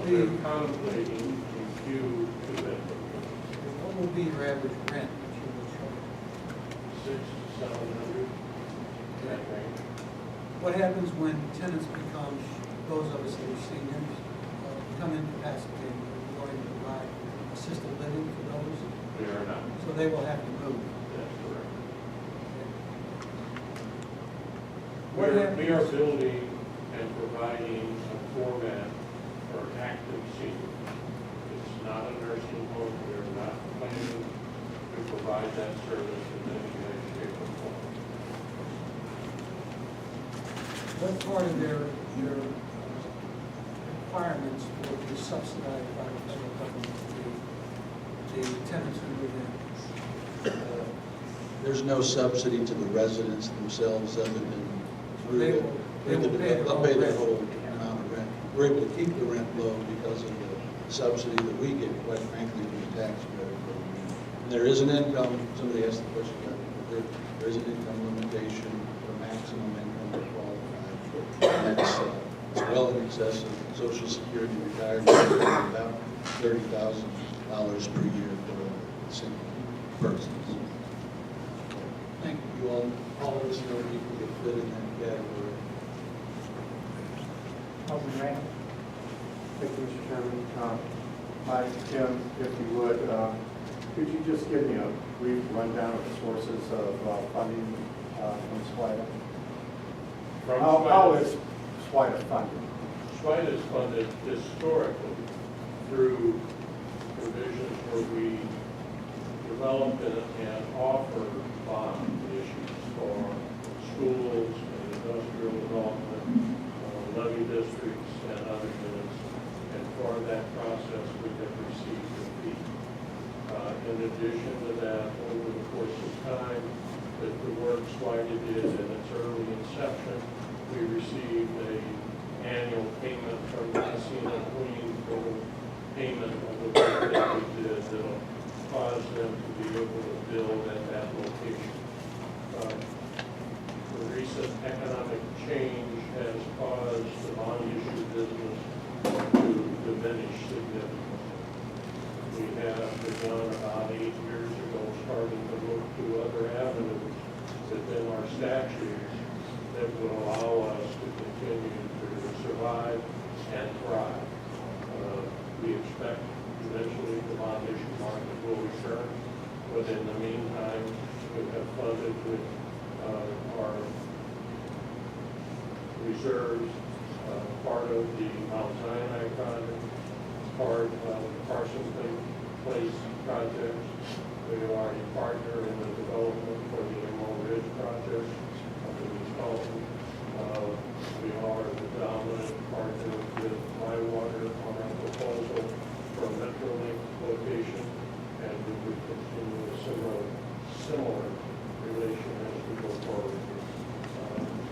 They're contemplating a few two-bedroom units. What will be your average rent that you will charge? 600 to 700, that range. What happens when tenants become, those of us that are seniors, become incapacitated? Are you going to provide assisted living for those? We are not. So they will have to move. That's correct. What happens? We are building and providing a format for active seniors. It's not a nursing home. We are not planning to provide that service in any way, shape, or form. What part of their requirements will be subsidized by the federal government, the tenants who live in? There's no subsidy to the residents themselves other than through They the, will- they will pay their they'll own pay their rent. whole amount of rent. We're able to keep the rent low because of the subsidy that we get, quite frankly, from the tax credit program. And there is an income, somebody asked the question about it, there is an income limitation, the maximum income to qualify. And it's well in excess of Social Security retirement, about $30,000 per year for a single person. Thank you. You all of us know people that fit in that category. Alderman Randall. Thank you, Mr. Chairman. Mike, Tim, if you would, could you just give me a brief rundown of the sources of funding from SWIDA? How is SWIDA funded? SWIDA is funded historically through provisions where we develop and offer bond issues for schools and industrial development, levy districts and other units. And for that process, we have received a fee. In addition to that, over the course of time, with the work SWIDA did in its early inception, we received an annual payment from the Casino Queen for payment of the work that we did that'll cause them to be able to build at that location. The recent economic change has caused the bond issue business to diminish significantly. We have begun about 8 years ago starting to look to other avenues within our statutes that will allow us to continue to survive and thrive. We expect eventually the bond issue market will return, but in the meantime, we have funded with our reserves, part of the Mount Sinai project, part of the Parsons Place projects. We are a partner in the development for the Emerald Ridge project up in East Dalton. We are the dominant partner with Bywater on our proposal for a Metrolink location, and we would continue a similar relation as we go forward.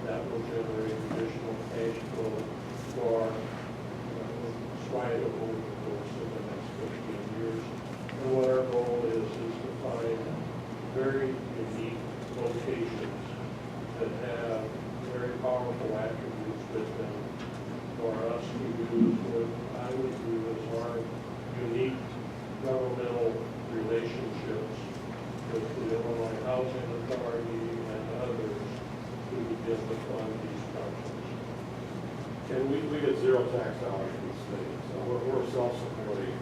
That will generate additional cash flow for Swire over the course of the next 15 years. And what our goal is to find very unique locations that have very powerful attributes with them for us to use what I would view as our unique governmental relationships with the Illinois Housing Authority and others to begin to fund these projects. And we get zero tax dollars from the state, so we're a self-supporting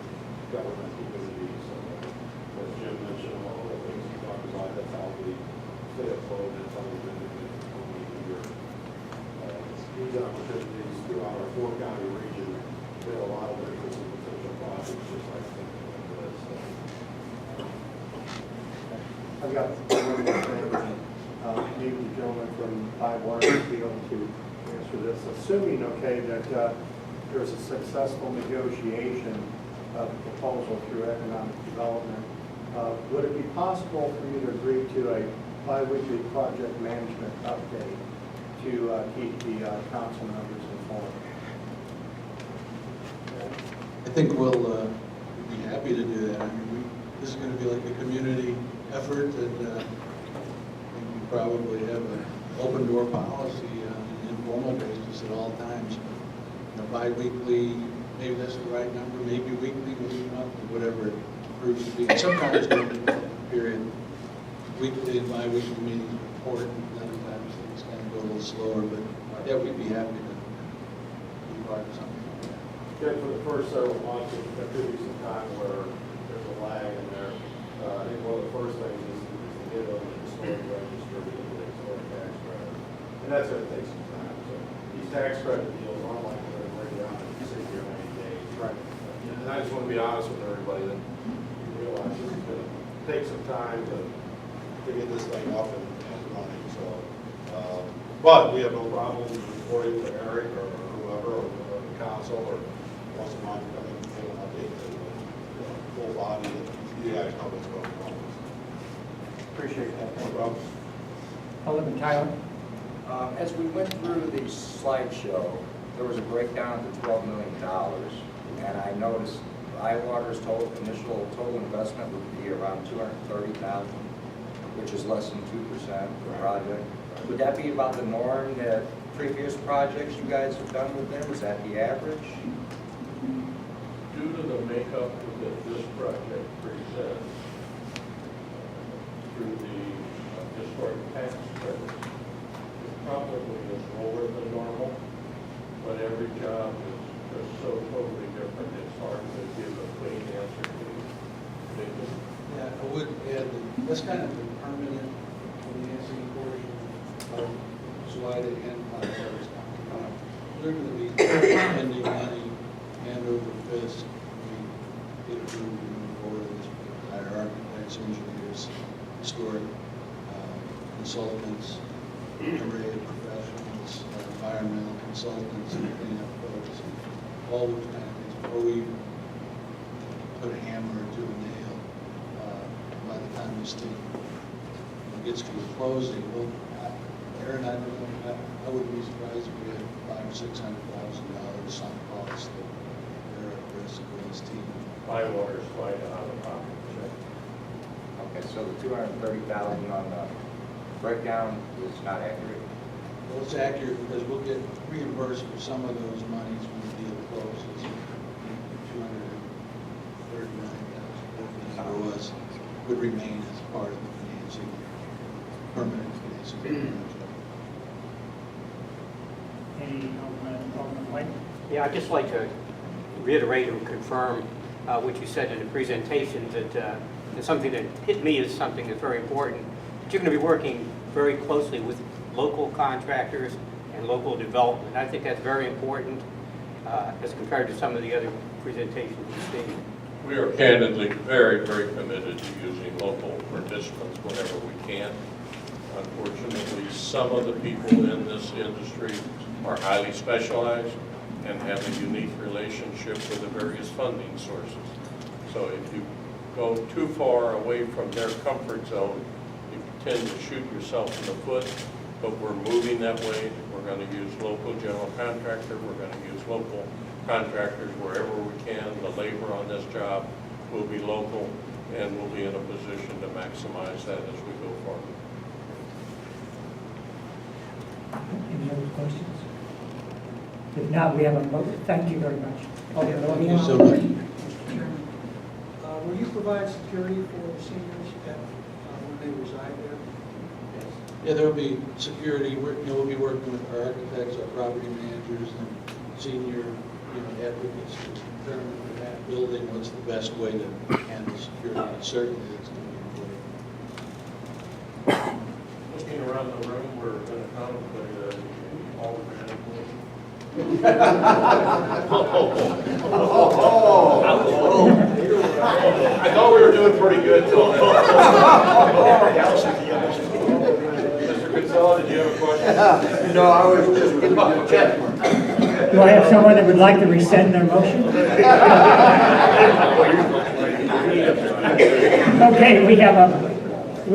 government community. So as Jim mentioned, all the things he talked about, that's how we stay afloat, that's how we been doing it for 20 years. These opportunities throughout our 4-county region, we have a lot of interest in potential projects, just like thinking like this. So. I've got one more thing. Maybe the gentleman from Bywater would be able to answer this. Assuming, okay, that there's a successful negotiation of the proposal through economic development, would it be possible for you to agree to a bi-weekly project management update to keep the council members informed? I think we'll be happy to do that. I mean, this is going to be like a community effort, and we probably have an open door policy on an informal basis at all times. You know, bi-weekly, maybe that's the right number, maybe weekly, maybe monthly, whatever it proves to be. And sometimes during the period, weekly and bi-weekly meetings are important. Other times things kind of go a little slower, but yeah, we'd be happy to be part of something like that. Again, for the first several months, there could be some time where there's a lag in there. I think one of the first things is to get on the historic register, get the historic tax credit. And that's going to take some time. So these tax credit deals aren't like they're going to break down in 60 or 90 days. Right. And I just want to be honest with everybody that you realize this is going to take some time to get this thing up and running. So, but we have no problem reporting to Eric or whoever or the council or once a month come and give an update to the full body that you guys know what's going on. Appreciate that. No problem. Alderman Tyler? As we went through the slideshow, there was a breakdown of the $12 million, and I noticed Bywater's initial total investment would be around $230,000, which is less than 2% per project. Would that be about the norm that previous projects you guys have done with them? Is that the average? Due to the makeup that this project presents, through the historic tax credits, it probably is lower than normal, but every job is just so totally different, it's hard to give a clean answer to. Yeah, I would add that that's kind of the permanent financing portion of Salida and Bywater's. They're going to be spending money hand over fist. We get approved to move forward with this, hire architects, engineers, historic consultants, array of professionals, environmental consultants, and cleanup folks, and all those kind of things before we put a hammer to a nail. By the time this thing gets to a closing, well, Aaron, I don't know, I wouldn't be surprised if we had $500,000 or $600,000 sunk costs that they're at risk with this team. Bywater's quite out of pocket. Okay, so the $230,000 on the breakdown is not accurate. Well, it's accurate because we'll get reimbursed for some of those monies when the deal closes. $239,000, whatever it was, would remain as part of the financing, permanent financing. Any Alderman White? Yeah, I'd just like to reiterate and confirm what you said in the presentation, that it's something that hit me as something that's very important, that you're going to be working very closely with local contractors and local development. I think that's very important as compared to some of the other presentations you've seen. We are candidly very, very committed to using local participants whenever we can. Unfortunately, some of the people in this industry are highly specialized and have a unique relationship with the various funding sources. So if you go too far away from their comfort zone, you tend to shoot yourself in the foot, but we're moving that way. We're going to use local general contractor. We're going to use local contractors wherever we can. The labor on this job will be local, and we'll be in a position to maximize that as we go forward. Any other questions? If not, we have a motion. Thank you very much. Thank you so much. Mr. Chairman, will you provide security for seniors when they reside there? Yeah, there will be security. We'll be working with our architects, our property managers, and senior advocates to determine for that building what's the best way to handle security. And certainly it's going to be important. Looking around the room, we're going to contemplate all the I thought we were doing pretty good. Mr. Kinsella, did you have a question? No, I was just getting a check. Do I have someone that would like to rescind their motion? Okay, we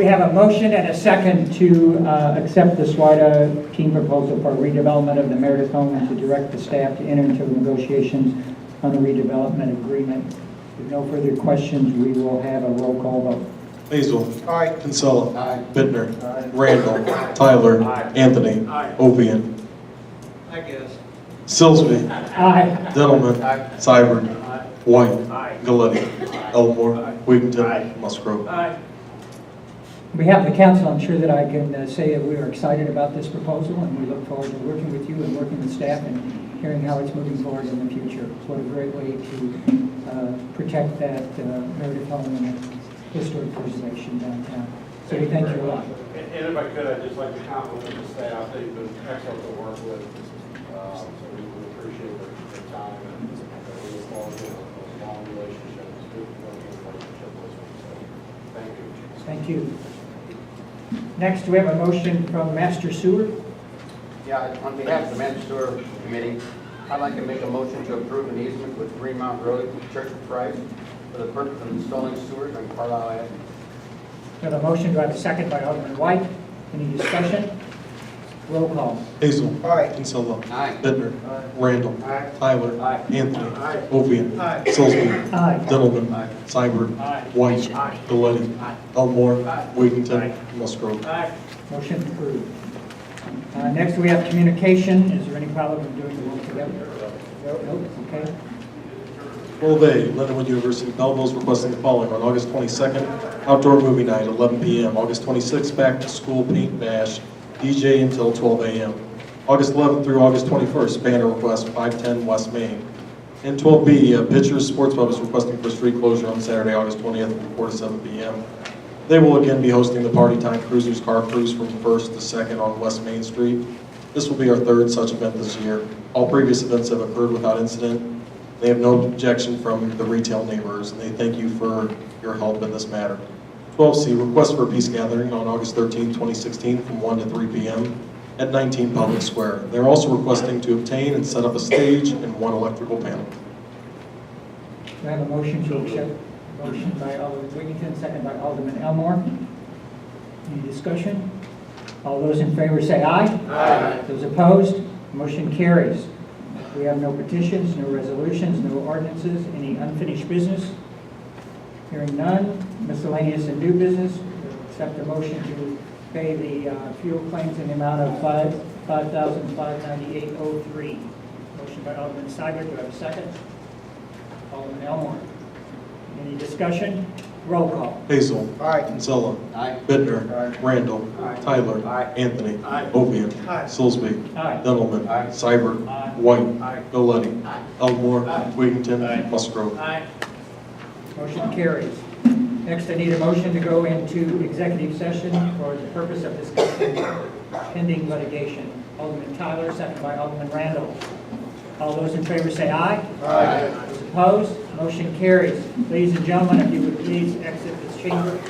have a motion and a second to accept the SWIDA team proposal for redevelopment of the Meredith home and to direct the staff to enter into negotiations on a redevelopment agreement. With no further questions, we will have a roll call vote. Hazel. Aye. Kinsella. Aye. Bittner. Aye. Randall. Tyler. Anthony. Ovian. I guess. Silsby. Aye. Dillman. Seibert. White. Galletti. Elmore. Wiggington. Musgrove. On behalf of the council, I'm sure that I can say that we are excited about this proposal, and we look forward to working with you and working with staff and hearing how it's moving forward in the future. What a great way to protect that Meredith home and historic preservation downtown. So we thank you a lot. And if I could, I'd just like to compliment the staff. They've been excellent to work with. So we really appreciate their time and we look forward to a long relationship. It's good working relationship with them. So thank you. Thank you. Next, we have a motion from Master Sewer. Yeah, on behalf of the Master Sewer Committee, I'd like to make a motion to approve an easement with Greenmount Road, Church of Christ, for the purpose of installing sewers on Carlisle Avenue. We have a motion. Do I have a second by Alderman White? Any discussion? Roll call. Hazel. Aye. Kinsella. Aye. Bittner. Randall. Aye. Tyler. Aye. Anthony. Aye. Ovian. Aye. Silsby. Aye. Dillman. Seibert. White. Galletti. Elmore. Wiggington. Musgrove. Motion approved. Next, we have communication. Is there any problem in doing them all together? Nope. Okay. Old Bay, Lindenwood University, Belleville is requesting the following on August 22nd, outdoor movie night, 11 p.m. August 26th, back to school paint bash, DJ until 12 a.m. August 11th through August 21st, banner request, 510 West Main. And 12B, Pitchers Sports Pub is requesting for street closure on Saturday, August 20th from 4 to 7 p.m. They will again be hosting the Party Time Cruisers Car Cruise from 1st to 2nd on West Main Street. This will be our third such event this year. All previous events have occurred without incident. They have no objection from the retail neighbors, and they thank you for your help in this matter. 12C, request for a peace gathering on August 13, 2016 from 1 to 3 p.m. at 19 Public Square. They're also requesting to obtain and set up a stage and one electrical panel. Do I have a motion to accept? Motion by Alderman Wiggington, second by Alderman Elmore. Any discussion? All those in favor say aye. Aye. Those opposed? Motion carries. We have no petitions, no resolutions, no ordinances, any unfinished business? Hearing none. Miscellaneous and new business. Accept a motion to pay the fuel claims in the amount of $5,598.03. Motion by Alderman Seibert. Do I have a second? Alderman Elmore. Any discussion? Roll call. Hazel. Aye. Kinsella. Aye. Bittner. Aye. Randall. Aye. Tyler. Aye. Anthony. Aye. Ovian. Aye. Silsby. Aye. Dillman. Aye. Seibert. Aye. White. Aye. Galletti. Elmore. Aye. Wiggington. Musgrove. Motion carries. Next, I need a motion to go into executive session for the purpose of discussing pending litigation. Alderman Tyler, second by Alderman Randall. All those in favor say aye. Aye. Those opposed, motion carries. Ladies and gentlemen, if you would please exit this chamber.